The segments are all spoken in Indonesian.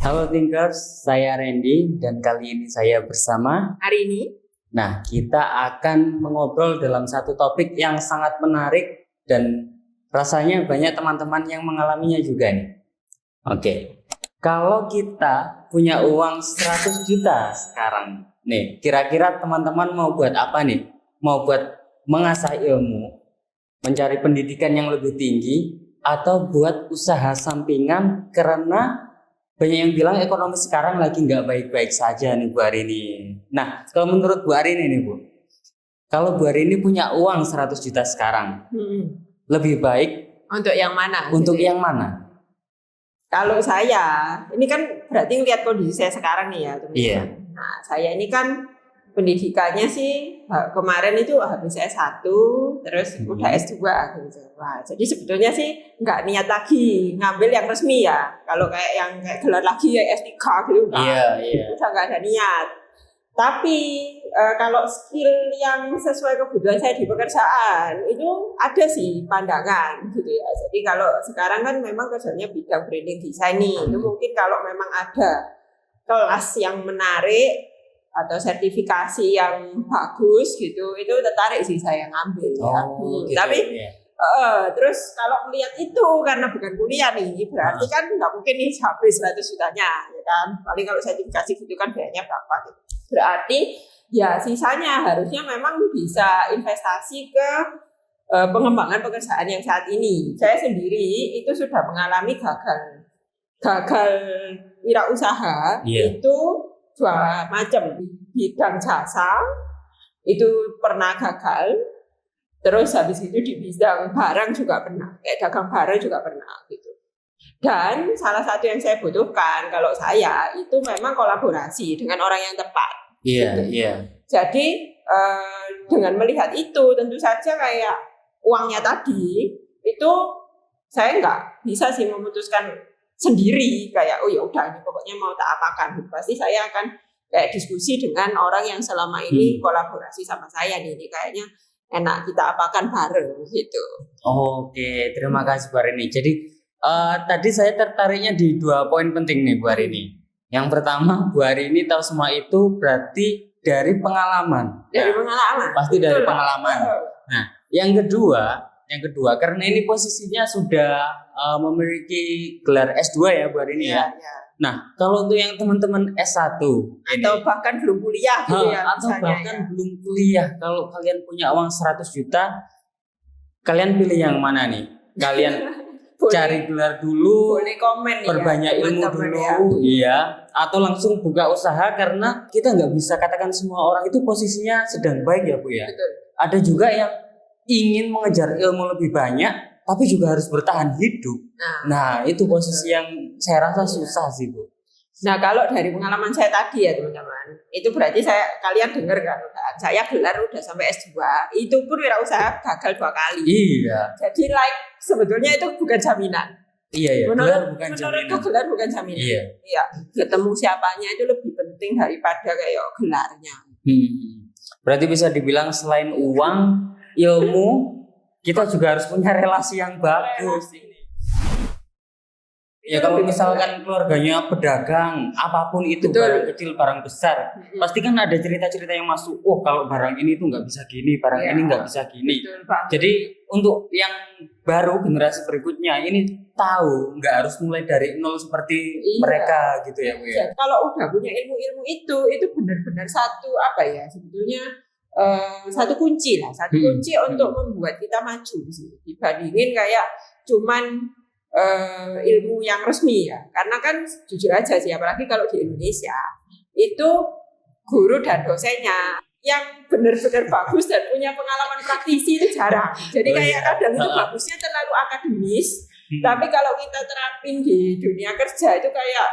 Halo Thinkers, saya Randy dan kali ini saya bersama Hari ini Nah, kita akan mengobrol dalam satu topik yang sangat menarik dan rasanya banyak teman-teman yang mengalaminya juga nih. Oke, kalau kita punya uang 100 juta sekarang nih, kira-kira teman-teman mau buat apa nih? Mau buat mengasah ilmu, mencari pendidikan yang lebih tinggi, atau buat usaha sampingan karena banyak yang bilang ekonomi sekarang lagi nggak baik-baik saja nih Bu Arini. Nah, kalau menurut Bu Arini nih Bu, kalau Bu Arini punya uang 100 juta sekarang, lebih baik untuk yang mana? untuk yang mana? Kalau saya, ini kan berarti ngeliat kondisi saya sekarang nih ya teman-teman. Iya. Nah, saya ini kan pendidikannya sih kemarin itu habis S1, terus udah S2 gitu. Wah, jadi sebetulnya sih nggak niat lagi ngambil yang resmi ya. Kalau kayak yang kayak gelar lagi ya S3 gitu kan. Udah nggak ada niat. Tapi kalau skill yang sesuai kebutuhan saya di pekerjaan itu ada sih pandangan gitu ya. Jadi kalau sekarang kan memang kerjanya bidang branding design nih, itu mungkin kalau memang ada kelas yang menarik atau sertifikasi yang bagus gitu, itu tertarik sih saya ngambil ya. Gitu, Tapi ya. Terus kalau melihat itu karena bukan kuliah nih, berarti kan nggak mungkin nih habis 100 jutanya, ya kan? Paling kalau sertifikasi gitu kan biayanya berapa gitu. Berarti ya sisanya harusnya memang bisa investasi ke pengembangan pekerjaan yang saat ini. Saya sendiri itu sudah mengalami gagal wirausaha itu dua macam, bidang jasa itu pernah gagal, terus habis itu di bidang barang juga pernah, kayak dagang barang juga pernah gitu. Dan salah satu yang saya butuhkan kalau saya itu memang kolaborasi dengan orang yang tepat. Jadi dengan melihat itu tentu saja kayak uangnya tadi itu saya nggak bisa sih memutuskan sendiri kayak oh ya udah ini pokoknya mau tak apakan. Pasti saya akan kayak diskusi dengan orang yang selama ini kolaborasi sama saya nih, kayaknya enak kita apakan bareng gitu. Oke, terima kasih Bu Arini. Jadi tadi saya tertariknya di 2 poin penting nih Bu Arini. Yang pertama, Bu Arini tahu semua itu berarti dari pengalaman. Dari pengalaman. Pasti dari pengalaman. Nah, yang kedua karena ini posisinya sudah memiliki gelar S2 ya Bu Arini ya. Nah, kalau untuk yang teman-teman S1 atau bahkan belum kuliah gitu ya, atau bahkan belum kuliah, kalau kalian punya uang 100 juta, kalian pilih yang mana nih? Kalian cari gelar dulu, boleh komen perbanyak ya, ilmu dulu, iya, atau langsung buka usaha karena kita nggak bisa katakan semua orang itu posisinya sedang baik ya Bu ya. Betul. Ada juga yang ingin mengejar ilmu lebih banyak, tapi juga harus bertahan hidup. Nah itu posisi yang saya rasa susah sih Bu. Nah kalau dari pengalaman saya tadi ya teman-teman, itu berarti kalian dengar kan, saya gelar udah sampai S2, itu pun wirausaha gagal 2 kali. Iya. Jadi sebetulnya itu bukan jaminan. Iya. Gelar bukan jaminan. Menurutku gelar bukan jaminan. Iya. Ketemu siapanya itu lebih penting daripada kayak gelarnya. Berarti bisa dibilang selain uang, ilmu, kita juga harus punya relasi yang bagus. Ya kalau misalkan keluarganya pedagang, apapun itu, barang kecil, barang besar, pasti kan ada cerita-cerita yang masuk. Oh kalau barang ini tuh nggak bisa gini, barang ini nggak bisa gini. Jadi untuk yang baru generasi berikutnya ini tahu nggak harus mulai dari nol seperti mereka gitu ya Bu ya. Kalau udah punya ilmu-ilmu itu benar-benar satu apa ya sebetulnya satu kunci kunci untuk membuat kita maju sih, dibandingin kayak cuman ilmu yang resmi ya, karena kan jujur aja sih apalagi kalau di Indonesia itu guru dan dosennya yang benar-benar bagus dan punya pengalaman praktisi itu jarang. Jadi kayak kadang itu bagusnya terlalu akademis, tapi kalau kita terapin di dunia kerja itu kayak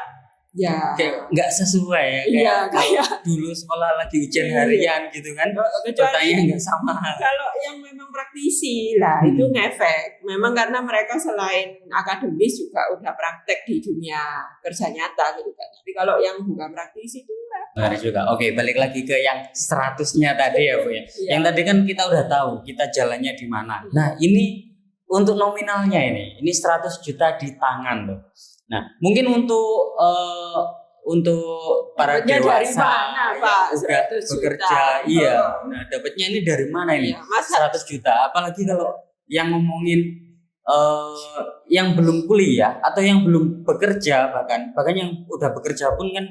ya kayak nggak sesuai ya, kayak dulu sekolah lagi ujian harian gitu kan, pertanyaan nggak sama. Kalau yang memang praktisi lah itu ngefek, memang karena mereka selain akademis juga udah praktek di dunia kerja nyata gitu kan. Tapi kalau yang bukan praktisi itu benar juga. Oke, balik lagi ke yang 100-nya tadi ya Bu ya. Yang tadi kan kita udah tahu kita jalannya di mana. Nah ini untuk nominalnya ini 100 juta di tangan loh. Nah, mungkin untuk para Dapatnya dari dewasa mana, Pak? udah 100 juta. bekerja, iya. Nah, dapatnya ini dari mana ini? Iya, masa 100 juta. Apalagi kalau yang ngomongin yang belum kuliah atau yang belum bekerja, bahkan yang udah bekerja pun kan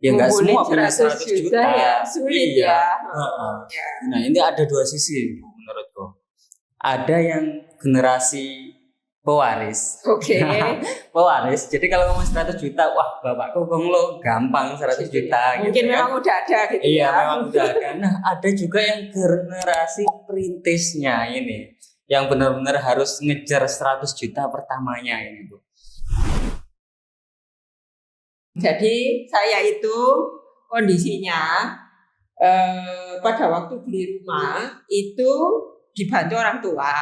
ya nggak ngumpulin semua punya 100 juta. ya, sulit Iya. ya. Ya. Nah, ini ada dua sisi menurutku. Ada yang generasi pewaris. Oke. Pewaris. Jadi kalau ngomong 100 juta, wah bapakku kong lo gampang 100 juta Mungkin gitu memang kan. udah ada gitu Iya, ya. memang udah ada. Nah, ada juga yang generasi perintisnya ini, yang benar-benar harus ngejar 100 juta pertamanya ini, Bu. Jadi saya itu kondisinya pada waktu beli rumah itu dibantu orang tua.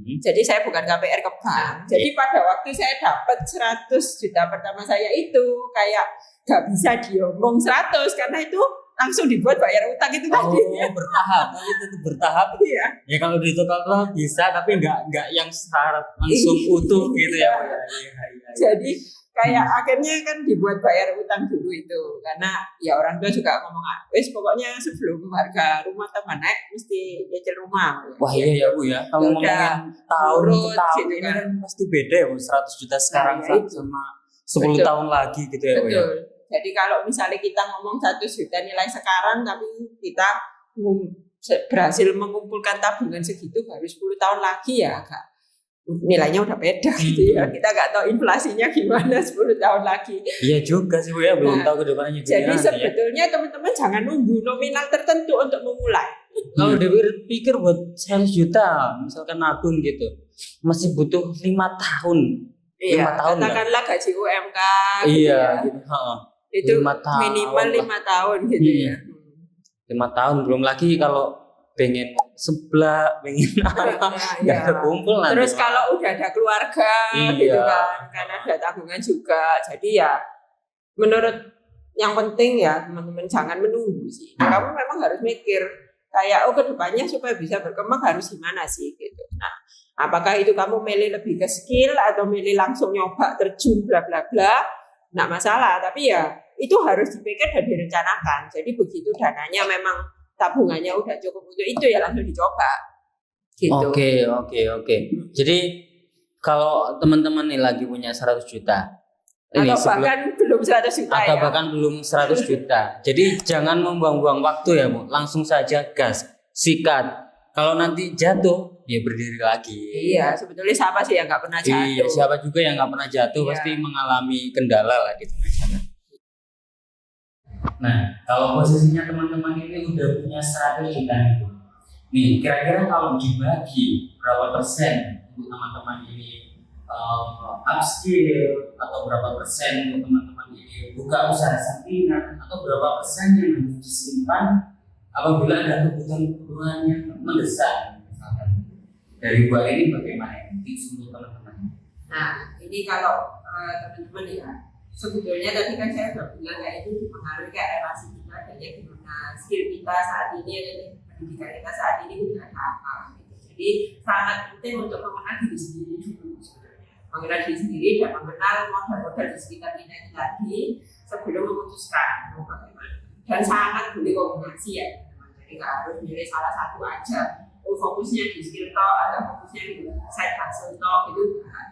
Jadi saya bukan KPR ke bank. Jadi pada waktu saya dapat 100 juta pertama saya itu kayak gak bisa diomong 100 karena itu langsung dibuat bayar utang itu tadi. Bertahap, itu bertahap. Iya. Ya kalau di total bisa, tapi nggak yang syarat langsung utuh gitu ya. Iya. Jadi kayak akhirnya kan dibuat bayar utang dulu itu karena ya orang tua juga ngomong wes pokoknya sebelum harga rumah tambah naik mesti nyicil rumah. Wah iya ya Bu ya, kalau ngomongin tahun ke tahun gitu ini kan. kan pasti beda ya Bu, 100 juta sekarang Nah, sama 10 Betul. tahun lagi gitu ya Bu ya. Betul. Jadi kalau misalnya kita ngomong 1 juta nilai sekarang tapi kita berhasil mengumpulkan tabungan segitu baru 10 tahun lagi ya agak nilainya udah beda gitu ya. Kita nggak tahu inflasinya gimana 10 tahun lagi. Iya juga sih Bu ya, belum Nah, tahu ke depannya gimana. Jadi ya. sebetulnya teman-teman jangan nunggu nominal tertentu untuk memulai. Kalau dipikir buat 100 juta, misalkan nabung gitu, masih butuh 5 tahun. Iya, 5 tahun katakanlah gaji UMK gitu Iya, ya. gitu. Itu 5 tahun minimal 5 tahun gitu ya. 5 tahun belum lagi kalau pengen sebelah, pengen apa, nggak Iya. kumpul nanti. Terus kalau udah ada keluarga Iya. gitu kan, karena ada tabungan juga. Jadi ya menurut yang penting ya teman-teman jangan menunggu sih. Kamu memang harus mikir kayak kedepannya supaya bisa berkembang harus gimana sih gitu. Nah, apakah itu kamu milih lebih ke skill atau milih langsung nyoba terjun bla bla bla, nggak masalah. Tapi ya itu harus dipikir dan direncanakan. Jadi begitu dananya memang tabungannya udah cukup untuk itu ya langsung dicoba. Gitu. Oke. Jadi kalau teman-teman nih lagi punya 100 juta, ini Atau bahkan belum 100 juta atau ya. bahkan belum 100 juta. Jadi jangan membuang-buang waktu ya, Bu. Langsung saja gas, sikat. Kalau nanti jatuh, ya berdiri lagi. Iya, sebetulnya siapa sih yang nggak pernah jatuh? Iya, siapa juga yang nggak pernah jatuh Iya. pasti mengalami kendala lah di tengah jalan. Nah, kalau posisinya teman-teman ini udah punya 100 juta nih, kira-kira kalau dibagi berapa persen untuk teman-teman ini upskill, atau berapa persen untuk teman-teman ini buka usaha sampingan, atau berapa persen yang harus disimpan apabila ada kebutuhan yang mendesak, misalkan dari buah ini bagaimana tips untuk teman-teman? Nah, ini kalau teman-teman ya, sebetulnya tadi kan saya sudah bilang ya itu dipengaruhi kayak relasi kita dan ya gimana skill kita saat ini dan pendidikan kita saat ini udah apa gitu. Jadi sangat penting untuk mengenal diri sendiri dulu sebenarnya. Mengenal diri sendiri dan mengenal modal-modal di sekitar kita ini tadi sebelum memutuskan mau bagaimana. Dan sangat boleh kombinasi ya teman-teman. Jadi nggak harus milih salah satu aja. Fokusnya di skill talk atau fokusnya di side hustle talk itu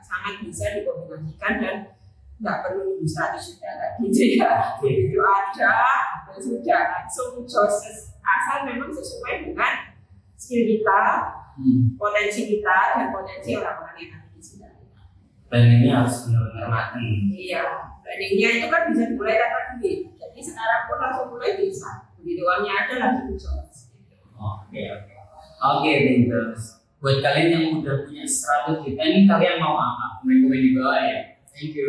sangat bisa dikombinasikan dan nggak perlu nunggu 100 juta tadi ya. Begitu ada dan sudah langsung jos asal memang sesuai dengan skill kita, potensi kita dan potensi orang-orang yang ada di sekitar kita. Planningnya harus benar-benar matang. Iya, planningnya itu kan bisa dimulai tanpa duit. Jadi sekarang pun langsung mulai bisa. Begitu uangnya ada langsung jos. Oke, Binters. Buat kalian yang udah punya 100 juta ini, kalian mau apa? Komen-komen di bawah ya. Thank you.